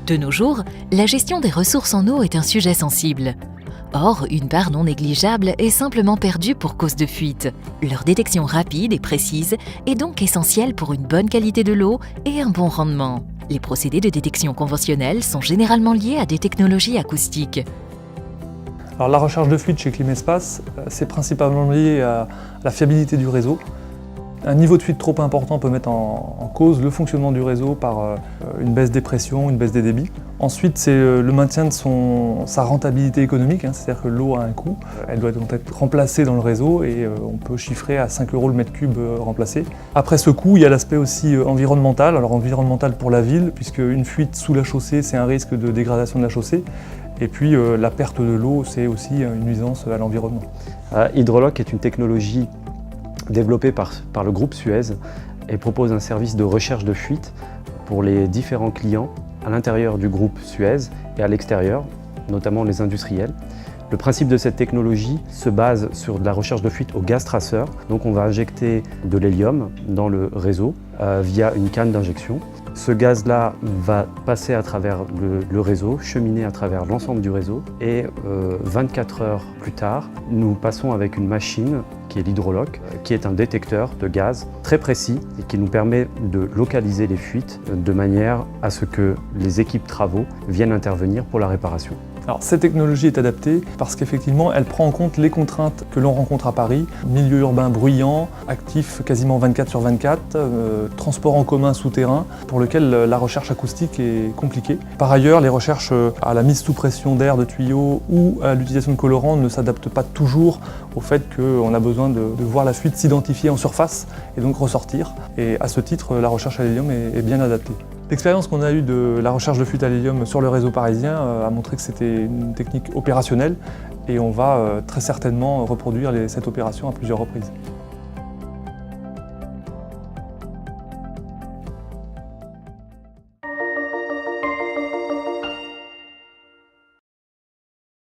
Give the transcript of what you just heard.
De nos jours, la gestion des ressources en eau est un sujet sensible. Or, une part non négligeable est simplement perdue pour cause de fuite. Leur détection rapide et précise est donc essentielle pour une bonne qualité de l'eau et un bon rendement. Les procédés de détection conventionnels sont généralement liés à des technologies acoustiques. Alors, la recherche de fuite chez Climespace, c'est principalement lié à la fiabilité du réseau. Un niveau de fuite trop important peut mettre en cause le fonctionnement du réseau par une baisse des pressions, une baisse des débits. Ensuite, c'est le maintien de sa rentabilité économique, c'est-à-dire que l'eau a un coût. Elle doit donc être remplacée dans le réseau et on peut chiffrer à 5 € le mètre cube remplacé. Après ce coût, il y a l'aspect aussi environnemental. Alors environnemental pour la ville, puisque une fuite sous la chaussée, c'est un risque de dégradation de la chaussée. Et puis la perte de l'eau, c'est aussi une nuisance à l'environnement. Hydroloc est une technologie développée par le groupe Suez et propose un service de recherche de fuite pour les différents clients à l'intérieur du groupe Suez et à l'extérieur, notamment les industriels. Le principe de cette technologie se base sur de la recherche de fuite au gaz traceur. Donc on va injecter de l'hélium dans le réseau via une canne d'injection. Ce gaz-là va passer à travers le réseau, cheminer à travers l'ensemble du réseau et 24 heures plus tard, nous passons avec une machine qui est l'Hydroloc, qui est un détecteur de gaz très précis et qui nous permet de localiser les fuites de manière à ce que les équipes travaux viennent intervenir pour la réparation. Alors, cette technologie est adaptée parce qu'effectivement, elle prend en compte les contraintes que l'on rencontre à Paris, milieu urbain bruyant, actif quasiment 24/24, transport en commun souterrain, pour lequel la recherche acoustique est compliquée. Par ailleurs, les recherches à la mise sous pression d'air de tuyaux ou à l'utilisation de colorants ne s'adaptent pas toujours au fait qu'on a besoin de voir la fuite s'identifier en surface et donc ressortir. Et à ce titre, la recherche à l'hélium est bien adaptée. L'expérience qu'on a eue de la recherche de fuite à l'hélium sur le réseau parisien a montré que c'était une technique opérationnelle et on va très certainement reproduire cette opération à plusieurs reprises.